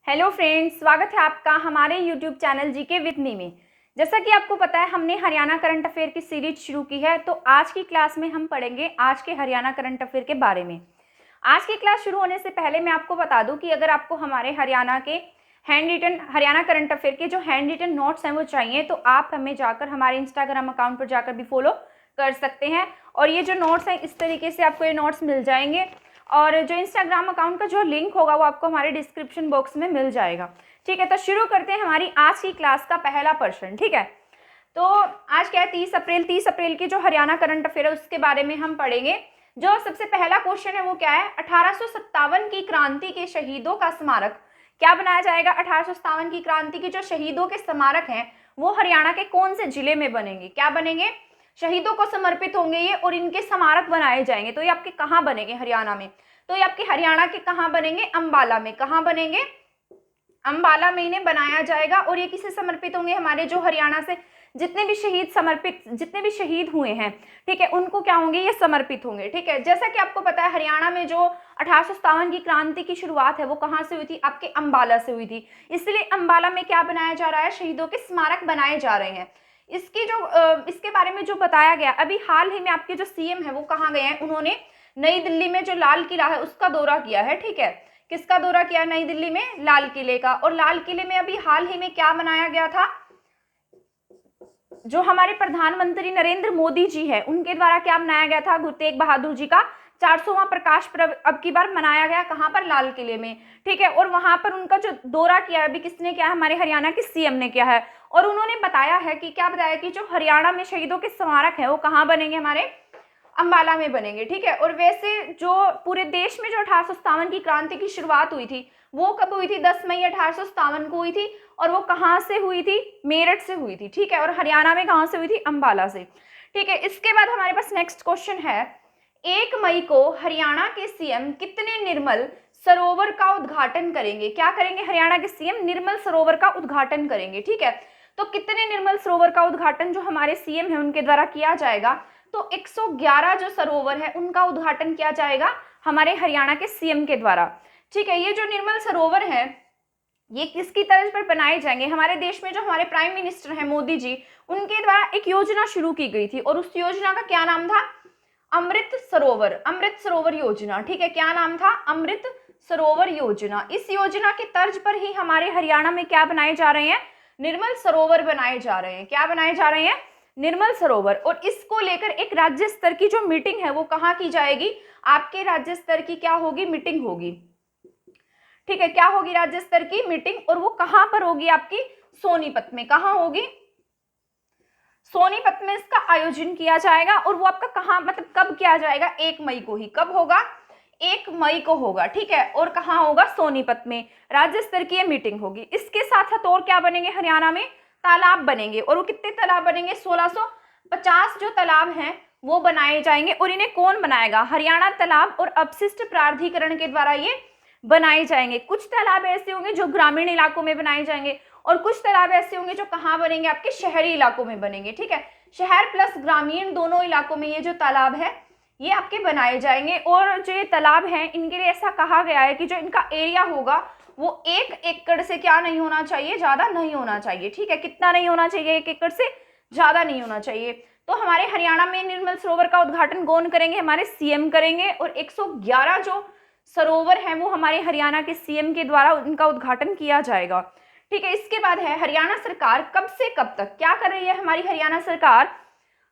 Hello friends, स्वागत है आपका हमारे YouTube channel GK with me में। जैसा कि आपको पता है, हमने हरियाणा करंट अफेयर की सीरीज शुरू की है। तो आज की क्लास में हम पढ़ेंगे आज के हरियाणा करंट अफेयर के बारे में। आज की क्लास शुरू होने से पहले मैं आपको बता दूं कि अगर आपको हमारे हरियाणा के हरियाणा करंट अफेयर के जो हैंड रिटन नोट्स हैं वो चाहिए, तो आप हमें जाकर हमारे इंस्टाग्राम अकाउंट पर जाकर भी फॉलो कर सकते हैं। और ये जो नोट्स हैं, इस तरीके से आपको ये नोट्स मिल जाएंगे। और जो इंस्टाग्राम अकाउंट का जो लिंक होगा वो आपको हमारे डिस्क्रिप्शन बॉक्स में मिल जाएगा। ठीक है, तो शुरू करते हैं हमारी आज की क्लास का पहला प्रश्न। ठीक है, तो आज क्या है, 30 अप्रैल की जो हरियाणा करंट अफेयर है उसके बारे में हम पढ़ेंगे। जो सबसे पहला क्वेश्चन है वो क्या है, 1857 की क्रांति के शहीदों का स्मारक क्या बनाया जाएगा। 1857 की क्रांति के जो शहीदों के स्मारक हैं वो हरियाणा के कौन से जिले में बनेंगे, क्या बनेंगे, शहीदों को समर्पित होंगे ये और इनके स्मारक बनाए जाएंगे। तो ये आपके कहाँ बनेंगे, हरियाणा में। तो ये आपके हरियाणा के कहाँ बनेंगे, अंबाला में। कहाँ बनेंगे, अंबाला में इन्हें बनाया जाएगा। और ये किसे समर्पित होंगे, हमारे जो हरियाणा से जितने भी शहीद हुए हैं, ठीक है, उनको क्या होंगे, ये समर्पित होंगे। ठीक है, जैसा कि आपको पता है, हरियाणा में जो 1857 की क्रांति की शुरुआत है वो कहाँ से हुई थी, आपके अंबाला से हुई थी। इसलिए अंबाला में क्या बनाया जा रहा है, शहीदों के स्मारक बनाए जा रहे हैं। इसके बारे में जो बताया गया, अभी हाल ही में आपके जो सीएम है वो कहाँ गए हैं, उन्होंने नई दिल्ली में जो लाल किला है उसका दौरा किया है। ठीक है, किसका दौरा किया, नई दिल्ली में लाल किले का। और लाल किले में अभी हाल ही में क्या बनाया गया था, जो हमारे प्रधानमंत्री नरेंद्र मोदी जी है उनके द्वारा क्या बनाया गया था, गुरु तेग बहादुर जी का 400वां प्रकाश पर्व अब की बार मनाया गया। कहां पर, लाल किले में। ठीक है, और वहां पर उनका जो दौरा किया है अभी किसने किया है, हमारे हरियाणा के सीएम ने किया है। और उन्होंने बताया है कि क्या बताया कि जो हरियाणा में शहीदों के स्मारक है वो कहाँ बनेंगे, हमारे अंबाला में बनेंगे। ठीक है, और वैसे जो पूरे देश में जो 1857 की क्रांति की शुरुआत हुई थी वो कब हुई थी, 10 मई 1857 को हुई थी। और वो कहाँ से हुई थी, मेरठ से हुई थी। ठीक है, और हरियाणा में कहाँ से हुई थी, अंबाला से। ठीक है, इसके बाद हमारे पास नेक्स्ट क्वेश्चन है, 1 मई को हरियाणा के सीएम कितने निर्मल सरोवर का उद्घाटन करेंगे। क्या करेंगे, हरियाणा के सीएम निर्मल सरोवर का उद्घाटन करेंगे। ठीक है, तो कितने निर्मल सरोवर का उद्घाटन जो हमारे सीएम है उनके द्वारा किया जाएगा, तो 111 जो सरोवर है उनका उद्घाटन किया जाएगा हमारे हरियाणा के सीएम के द्वारा। ठीक है, ये जो निर्मल सरोवर है ये किसकी तर्ज पर बनाए जाएंगे, हमारे देश में जो हमारे प्राइम मिनिस्टर हैं मोदी जी, उनके द्वारा एक योजना शुरू की गई थी और उस योजना का क्या नाम था, अमृत सरोवर योजना। ठीक है, क्या नाम था, अमृत सरोवर योजना। इस योजना के तर्ज पर ही हमारे हरियाणा में क्या बनाए जा रहे हैं, निर्मल सरोवर बनाए जा रहे हैं। क्या बनाए जा रहे हैं, निर्मल सरोवर। और इसको लेकर एक राज्य स्तर की जो मीटिंग है वो कहाँ की जाएगी, आपके राज्य स्तर की क्या होगी, मीटिंग होगी। ठीक है, क्या होगी, राज्य स्तर की मीटिंग। और वो कहां पर होगी, आपकी सोनीपत में। कहां होगी, सोनीपत में इसका आयोजन किया जाएगा। और वो आपका कहां, मतलब कब किया जाएगा, 1 मई को ही। कब होगा, 1 मई को होगा। ठीक है, और कहां होगा, सोनीपत में राज्य स्तर की ये मीटिंग होगी। इसके साथ साथ और क्या बनेंगे, हरियाणा में तालाब बनेंगे। और वो कितने तालाब बनेंगे, 1650 जो तालाब हैं वो बनाए जाएंगे। और इन्हें कौन बनाएगा, हरियाणा तालाब और अपशिष्ट प्राधिकरण के द्वारा ये बनाए जाएंगे। कुछ तालाब ऐसे होंगे जो ग्रामीण इलाकों में बनाए जाएंगे और कुछ तालाब ऐसे होंगे जो कहाँ बनेंगे, आपके शहरी इलाकों में बनेंगे। ठीक है, शहर प्लस ग्रामीण दोनों इलाकों में ये जो तालाब है ये आपके बनाए जाएंगे। और जो ये तालाब है इनके लिए ऐसा कहा गया है कि जो इनका एरिया होगा वो 1 एकड़ से क्या नहीं होना चाहिए, ज्यादा नहीं होना चाहिए। ठीक है, कितना नहीं होना चाहिए, 1 एकड़ से ज्यादा नहीं होना चाहिए। तो हमारे हरियाणा में निर्मल सरोवर का उद्घाटन कौन करेंगे, हमारे सीएम करेंगे। और 111 जो सरोवर हैं वो हमारे हरियाणा के सीएम के द्वारा उनका उद्घाटन किया जाएगा। ठीक है, इसके बाद है, हरियाणा सरकार कब से कब तक क्या कर रही है, हमारी हरियाणा सरकार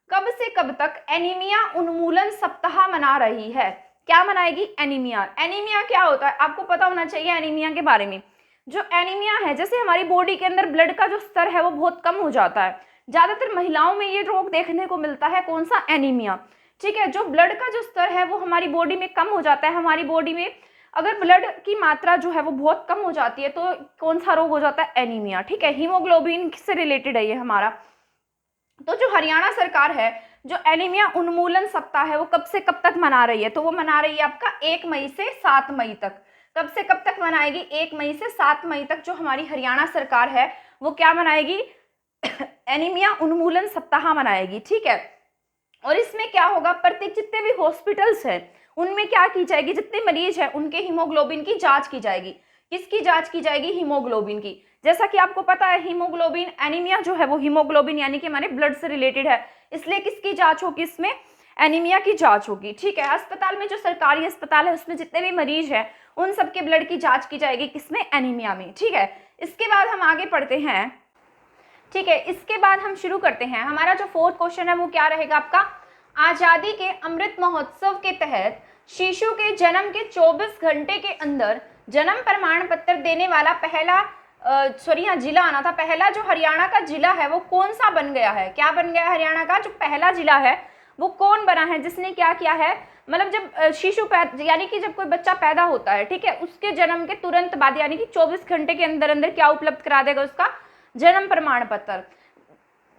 कब से कब तक एनीमिया उन्मूलन सप्ताह मना रही है। क्या मनाएगी, एनीमिया। एनीमिया क्या होता है, आपको पता होना चाहिए एनीमिया के बारे में। जो एनीमिया है, जैसे हमारी बॉडी के अंदर ब्लड का जो स्तर है वो बहुत कम हो जाता है। ज्यादातर महिलाओं में ये रोग देखने को मिलता है, कौन सा, एनीमिया। ठीक है, जो ब्लड का जो स्तर है वो हमारी बॉडी में कम हो जाता है। हमारी बॉडी में अगर ब्लड की मात्रा जो है वो बहुत कम हो जाती है तो कौन सा रोग हो जाता है, एनीमिया। ठीक है, हीमोग्लोबिन से रिलेटेड है ये हमारा। तो जो हरियाणा सरकार है, जो एनीमिया उन्मूलन सप्ताह है वो कब से कब तक मना रही है, तो वो मना रही है आपका 1 मई से 7 मई तक। कब से कब तक मनाएगी, 1 मई से 7 मई तक जो हमारी हरियाणा सरकार है वो क्या मनाएगी, एनीमिया उन्मूलन सप्ताह मनाएगी। ठीक है, और इसमें क्या होगा, प्रत्येक जितने भी हॉस्पिटल्स हैं उनमें क्या की जाएगी, जितने मरीज हैं उनके हीमोग्लोबिन की जांच की जाएगी। किसकी जांच की जाएगी? हीमोग्लोबिन की। जैसा कि आपको पता है हीमोग्लोबिन एनीमिया जो है वो हीमोग्लोबिन यानी कि हमारे ब्लड से रिलेटेड है, इसलिए किसकी जांच होगी? इसमें एनीमिया की जांच होगी। ठीक है, अस्पताल में जो सरकारी अस्पताल है उसमें जितने भी मरीज हैं उन सबके ब्लड की जांच की जाएगी, किसमें? एनीमिया में। ठीक है, इसके बाद हम आगे पढ़ते हैं। ठीक है, इसके बाद हम शुरू करते हैं। हमारा जो फोर्थ क्वेश्चन है वो क्या रहेगा आपका? आजादी के अमृत महोत्सव के तहत शिशु के जन्म के 24 घंटे के अंदर जन्म प्रमाण पत्र देने वाला पहला जिला आना था। पहला जो हरियाणा का जिला है वो कौन सा बन गया है? क्या बन गया है? हरियाणा का जो पहला जिला है वो कौन बना है? जिसने क्या किया है, मतलब जब शिशु यानी कि जब कोई बच्चा पैदा होता है, ठीक है, उसके जन्म के तुरंत बाद यानी कि 24 घंटे के अंदर अंदर क्या उपलब्ध करा देगा? उसका जन्म प्रमाण पत्र।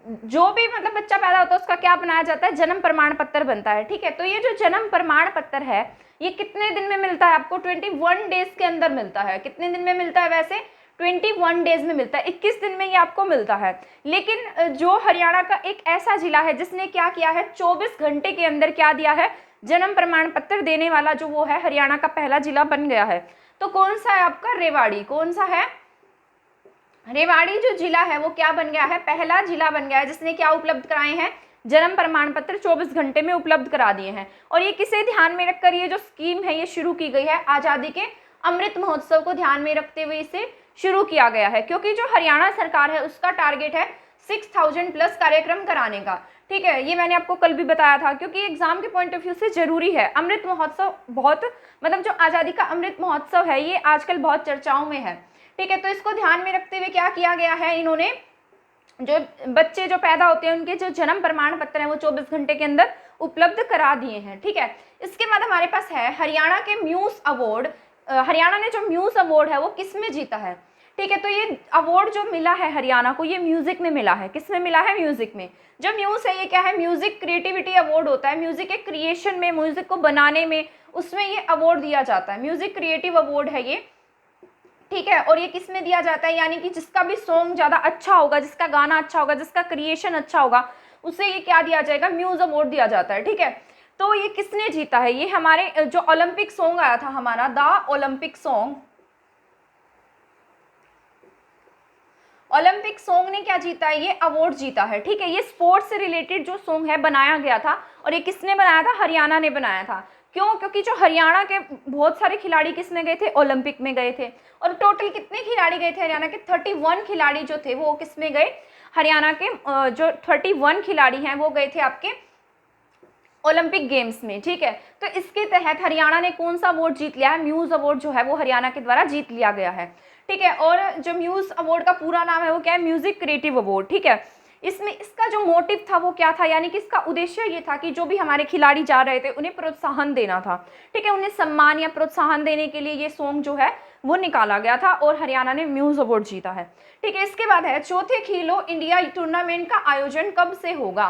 जो भी मतलब बच्चा पैदा होता है उसका क्या बनाया जाता है? जन्म प्रमाण पत्र बनता है। ठीक है, तो ये जो जन्म प्रमाण पत्र है ये कितने दिन में मिलता है आपको? 21 डेज के अंदर मिलता है। कितने दिन में मिलता है? वैसे 21 डेज में मिलता है, 21 दिन में ये आपको मिलता है। लेकिन जो हरियाणा का एक ऐसा जिला है जिसने क्या किया है, 24 घंटे के अंदर क्या दिया है? जन्म प्रमाण पत्र देने वाला जो वो है हरियाणा का पहला जिला बन गया है। तो कौन सा है आपका? रेवाड़ी। कौन सा है? रेवाड़ी जो जिला है वो क्या बन गया है? पहला जिला बन गया है जिसने क्या उपलब्ध कराए हैं? जन्म प्रमाण पत्र 24 घंटे में उपलब्ध करा दिए हैं। और ये किसे ध्यान में रखकर ये जो स्कीम है ये शुरू की गई है? आजादी के अमृत महोत्सव को ध्यान में रखते हुए इसे शुरू किया गया है, क्योंकि जो हरियाणा सरकार है उसका टारगेट है 6000 प्लस कार्यक्रम कराने का। ठीक है, ये मैंने आपको कल भी बताया था, क्योंकि एग्जाम के पॉइंट ऑफ व्यू से जरूरी है। अमृत महोत्सव बहुत मतलब जो आजादी का अमृत महोत्सव है ये आजकल बहुत चर्चाओं में है। ठीक है, तो इसको ध्यान में रखते हुए क्या किया गया है, इन्होंने जो बच्चे जो पैदा होते हैं उनके जो जन्म प्रमाण पत्र हैं वो 24 घंटे के अंदर उपलब्ध करा दिए हैं। ठीक है, इसके बाद हमारे पास है हरियाणा के म्यूज अवार्ड। हरियाणा ने जो म्यूज अवार्ड है वो किस में जीता है? ठीक है, तो ये अवार्ड जो मिला है हरियाणा को ये म्यूजिक में मिला है। किस में मिला है? म्यूजिक में। जो म्यूज है ये क्या है? म्यूजिक क्रिएटिविटी अवार्ड होता है। म्यूजिक के क्रिएशन में, म्यूजिक को बनाने में, उसमें ये अवार्ड दिया जाता है। म्यूजिक क्रिएटिव अवार्ड है ये। ठीक है, और ये किस में दिया जाता है? यानी कि जिसका भी सॉन्ग ज्यादा अच्छा होगा, जिसका गाना अच्छा होगा, जिसका क्रिएशन अच्छा होगा, उसे ये क्या दिया जाएगा? म्यूज अवार्ड दिया जाता है। ठीक है, तो ये किसने जीता है? ये हमारे जो ओलंपिक सॉन्ग आया था हमारा the Olympic song, Olympic song ने क्या जीता है? ये अवार्ड जीता है। ठीक है, ये स्पोर्ट्स से रिलेटेड जो सॉन्ग है बनाया गया था, और ये किसने बनाया था? हरियाणा ने बनाया था। क्यों? क्योंकि जो हरियाणा के बहुत सारे खिलाड़ी किस में गए थे? ओलंपिक में गए थे। और टोटल कितने खिलाड़ी गए थे हरियाणा के? 31 खिलाड़ी जो थे वो किस में गए? हरियाणा के जो 31 खिलाड़ी हैं वो गए थे आपके ओलंपिक गेम्स में। ठीक है, तो इसके तहत हरियाणा ने कौन सा अवार्ड जीत लिया है? म्यूज अवार्ड जो है वो हरियाणा के द्वारा जीत लिया गया है। ठीक है, और जो म्यूज अवार्ड का पूरा नाम है वो क्या है? Music creative award. ठीक है, इसमें इसका जो मोटिव था वो क्या था? यानी कि इसका उद्देश्य ये था कि जो भी हमारे खिलाड़ी जा रहे थे उन्हें प्रोत्साहन देना था। ठीक है, उन्हें सम्मान या प्रोत्साहन देने के लिए ये सॉन्ग जो है वो निकाला गया था, और हरियाणा ने म्यूज अवार्ड जीता है। ठीक है, इसके बाद है चौथे खेलो इंडिया टूर्नामेंट का आयोजन कब से होगा?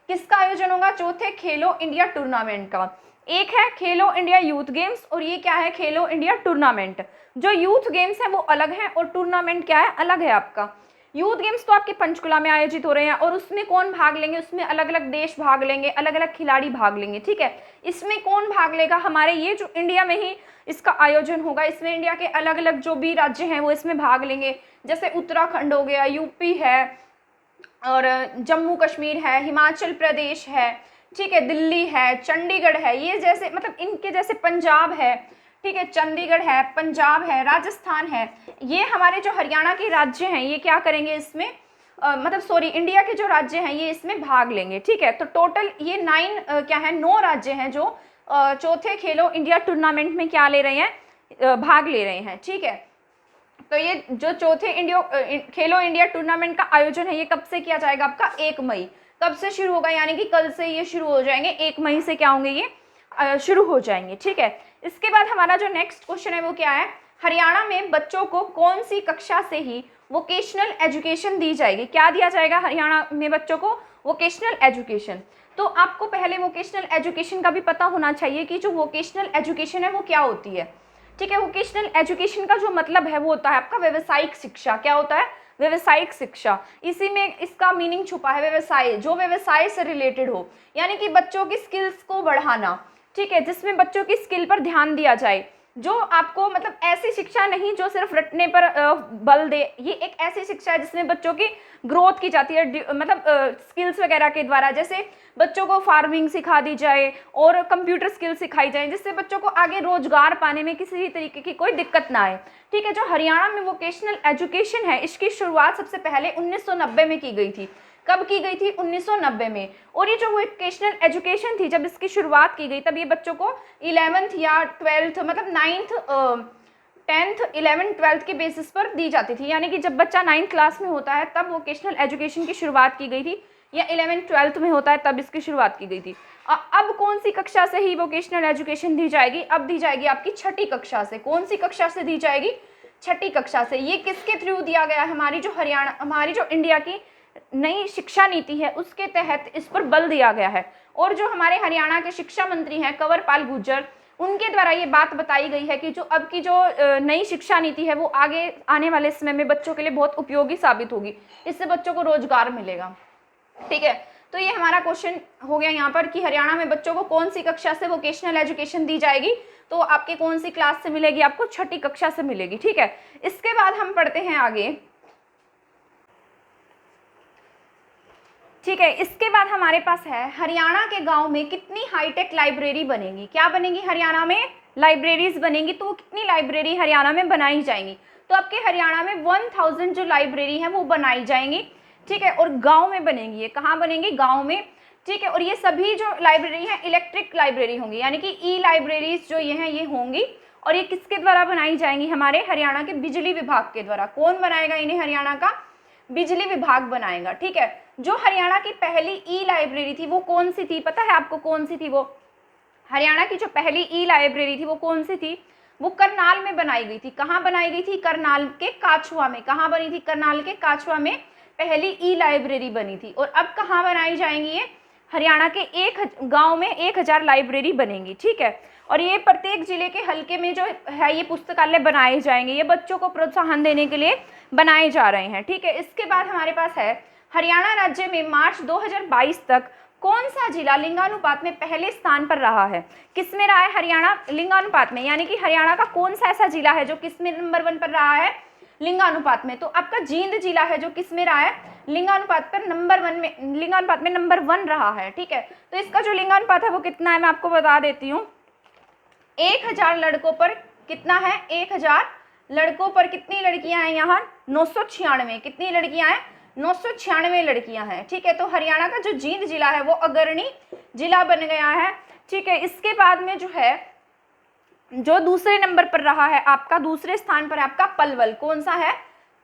किसका आयोजन होगा? चौथे खेलो इंडिया टूर्नामेंट का। एक है खेलो इंडिया यूथ गेम्स, और ये क्या है? खेलो इंडिया टूर्नामेंट। जो यूथ गेम्स है वो अलग है और टूर्नामेंट क्या है? अलग है आपका। यूथ गेम्स तो आपके पंचकुला में आयोजित हो रहे हैं, और उसमें कौन भाग लेंगे? उसमें अलग अलग देश भाग लेंगे, अलग अलग खिलाड़ी भाग लेंगे। ठीक है, इसमें कौन भाग लेगा? हमारे ये जो इंडिया में ही इसका आयोजन होगा, इसमें इंडिया के अलग अलग जो भी राज्य हैं वो इसमें भाग लेंगे। जैसे उत्तराखंड हो गया, यूपी है, और जम्मू कश्मीर है, हिमाचल प्रदेश है, ठीक है, दिल्ली है, चंडीगढ़ है, ये जैसे मतलब इनके जैसे पंजाब है, ठीक है, चंडीगढ़ है, पंजाब है, राजस्थान है, ये हमारे जो हरियाणा के राज्य हैं ये क्या करेंगे इसमें इंडिया के जो राज्य हैं ये इसमें भाग लेंगे। ठीक है, तो टोटल ये 9 राज्य हैं जो चौथे खेलो इंडिया टूर्नामेंट में क्या ले रहे हैं? भाग ले रहे हैं। ठीक है, तो ये जो चौथे खेलो इंडिया टूर्नामेंट का आयोजन है ये कब से किया जाएगा? आपका 1 मई। कब से शुरू होगा? यानी कि कल से ये शुरू हो जाएंगे, 1 मई से क्या होंगे? ये शुरू हो जाएंगे। ठीक है, इसके बाद हमारा जो नेक्स्ट क्वेश्चन है वो क्या है? हरियाणा में बच्चों को कौन सी कक्षा से ही वोकेशनल एजुकेशन दी जाएगी? क्या दिया जाएगा हरियाणा में बच्चों को? Vocational education. तो आपको पहले वोकेशनल एजुकेशन का भी पता होना चाहिए कि जो वोकेशनल एजुकेशन है वो क्या होती है। ठीक है, वोकेशनल एजुकेशन का जो मतलब है वो होता है आपका व्यवसायिक शिक्षा। क्या होता है? व्यवसायिक शिक्षा। इसी में इसका मीनिंग छुपा है, व्यवसाय, जो व्यवसाय से रिलेटेड हो, यानी कि बच्चों की स्किल्स को बढ़ाना। ठीक है, जिसमें बच्चों की स्किल पर ध्यान दिया जाए, जो आपको मतलब ऐसी शिक्षा नहीं जो सिर्फ रटने पर बल दे, ये एक ऐसी शिक्षा है जिसमें बच्चों की ग्रोथ की जाती है, मतलब स्किल्स वगैरह के द्वारा। जैसे बच्चों को फार्मिंग सिखा दी जाए और कंप्यूटर स्किल्स सिखाई जाए, जिससे बच्चों को आगे रोजगार पाने में किसी भी तरीके की कोई दिक्कत ना आए। ठीक है, जो हरियाणा में वोकेशनल एजुकेशन है, इसकी शुरुआत सबसे पहले 1990 में की गई थी। कब की गई थी? 1990 में। और ये जो वोकेशनल एजुकेशन थी, जब इसकी शुरुआत की गई तब ये बच्चों को 11th या 12th मतलब 9th 10th 11th 12th के बेसिस पर दी जाती थी। यानी कि जब बच्चा 9th क्लास में होता है तब वोकेशनल एजुकेशन की शुरुआत की गई थी, या 11th 12th में होता है तब इसकी शुरुआत की गई थी। अब कौन सी कक्षा से ही वोकेशनल एजुकेशन दी जाएगी? अब दी जाएगी आपकी छठी कक्षा से। कौन सी कक्षा से दी जाएगी? छठी कक्षा से। ये किसके थ्रू दिया गया है? हमारी जो इंडिया की नई शिक्षा नीति है उसके तहत इस पर बल दिया गया है। और जो हमारे हरियाणा के शिक्षा मंत्री हैं कंवरपाल गुर्जर, उनके द्वारा ये बात बताई गई है कि जो अब की जो नई शिक्षा नीति है वो आगे आने वाले समय में बच्चों के लिए बहुत उपयोगी साबित होगी, इससे बच्चों को रोजगार मिलेगा। ठीक है, तो ये हमारा क्वेश्चन हो गया यहाँ पर कि हरियाणा में बच्चों को कौन सी कक्षा से वोकेशनल एजुकेशन दी जाएगी? तो आपके कौन सी क्लास से मिलेगी? आपको छठी कक्षा से मिलेगी। ठीक है, इसके बाद हम पढ़ते हैं आगे। ठीक है, इसके बाद हमारे पास है हरियाणा के गांव में कितनी हाईटेक लाइब्रेरी बनेगी? क्या बनेगी? हरियाणा में लाइब्रेरीज बनेंगी। तो कितनी लाइब्रेरी हरियाणा में बनाई जाएंगी? तो आपके हरियाणा में 1000 जो लाइब्रेरी है वो बनाई जाएंगी। ठीक है, और गांव में बनेंगी। ये कहाँ बनेंगी? गांव में। ठीक है, और ये सभी जो लाइब्रेरी है इलेक्ट्रिक लाइब्रेरी होंगी, यानी कि ई लाइब्रेरीज जो ये हैं ये होंगी। और ये किसके द्वारा बनाई जाएंगी? हमारे हरियाणा के बिजली विभाग के द्वारा। कौन बनाएगा इन्हें? हरियाणा का बिजली विभाग बनाएगा। ठीक है, जो हरियाणा की पहली ई लाइब्रेरी थी वो कौन सी थी? पता है आपको कौन सी थी वो? हरियाणा की जो पहली ई लाइब्रेरी थी वो कौन सी थी? वो करनाल में बनाई गई थी। कहाँ बनाई गई थी? करनाल के काछुआ में। कहाँ बनी थी? करनाल के काछुआ में पहली ई लाइब्रेरी बनी थी। और अब कहाँ बनाई जाएंगी ये? हरियाणा के एक गांव में 1000 लाइब्रेरी बनेंगी। ठीक है, और ये प्रत्येक जिले के हल्के में जो है ये पुस्तकालय बनाए जाएंगे। ये बच्चों को प्रोत्साहन देने के लिए बनाए जा रहे हैं। ठीक है, इसके बाद हमारे पास है हरियाणा राज्य में मार्च 2022 तक कौन सा जिला लिंगानुपात में पहले स्थान पर रहा है? किस में रहा है हरियाणा लिंगानुपात में? यानी कि हरियाणा का कौन सा ऐसा जिला है जो किस में नंबर 1 पर रहा है? लिंगानुपात में। तो आपका जींद जिला है जो किस में रहा है? लिंगानुपात पर नंबर 1 में, लिंगानुपात में नंबर 1 रहा है। ठीक है, तो इसका जो लिंगानुपात है वो कितना है मैं आपको बता देती हूँ। 1000 लड़कों पर कितना है? 1000 लड़कों पर कितनी लड़कियां हैं यहाँ? 996। कितनी लड़कियां हैं? 996 लड़कियां हैं। ठीक है, तो हरियाणा का जो जींद जिला है वो अग्रणी जिला बन गया है। ठीक है, इसके बाद में जो है जो दूसरे नंबर पर रहा है आपका, दूसरे स्थान पर है आपका पलवल। कौन सा है?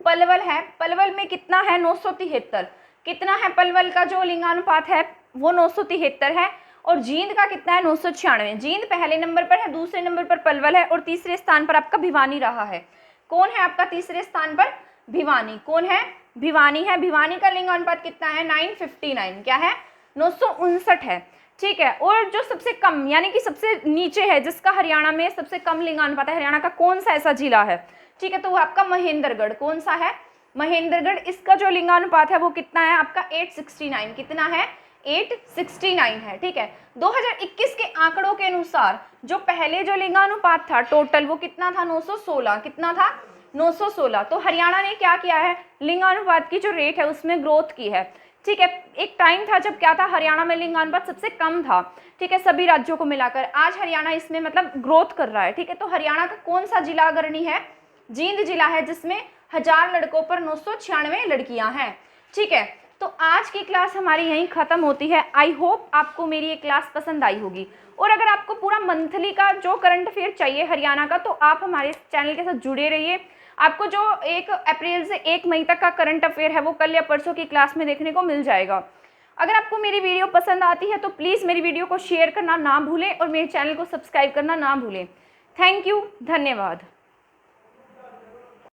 पलवल है। पलवल में कितना है? 973। कितना है पलवल का जो लिंगानुपात है? वो 973 है। और जींद का कितना है? 996। जींद पहले नंबर पर है, दूसरे नंबर पर पलवल है, और तीसरे स्थान पर आपका भिवानी रहा है। कौन है आपका तीसरे स्थान पर? भिवानी। कौन है? भिवानी है। भिवानी का लिंगानुपात कितना है? 959। क्या है? 959 है। ठीक है, और जो सबसे कम यानी कि सबसे नीचे है जिसका हरियाणा में सबसे कम लिंगानुपात है, हरियाणा का कौन सा ऐसा जिला है? ठीक है, तो वो आपका महेंद्रगढ़। कौन सा है? महेंद्रगढ़। इसका जो लिंगानुपात है वो कितना है आपका? 869। कितना है? 869 है। ठीक है, 2021 के आंकड़ों के अनुसार जो पहले जो लिंगानुपात था टोटल वो कितना था? 916। कितना था? 916। तो हरियाणा ने क्या किया है? लिंगानुपात की जो रेट है उसमें ग्रोथ की है। ठीक है, एक टाइम था जब क्या था? हरियाणा में लिंगानुपात सबसे कम था। ठीक है, सभी राज्यों को मिलाकर। आज हरियाणा इसमें मतलब ग्रोथ कर रहा है। ठीक है, तो हरियाणा का कौन सा जिला अग्रणी है? जींद जिला है, जिसमें 1000 लड़कों पर 996 लड़कियां हैं। ठीक है, तो आज की क्लास हमारी यहीं खत्म होती है। आई होप आपको मेरी ये क्लास पसंद आई होगी। और अगर आपको पूरा मंथली का जो करंट अफेयर चाहिए हरियाणा का, तो आप हमारे चैनल के साथ जुड़े रहिए। आपको जो 1 अप्रैल से 1 मई तक का करंट अफेयर है वो कल या परसों की क्लास में देखने को मिल जाएगा। अगर आपको मेरी वीडियो पसंद आती है तो प्लीज़ मेरी वीडियो को शेयर करना ना भूलें और मेरे चैनल को सब्सक्राइब करना ना भूलें। थैंक यू, धन्यवाद।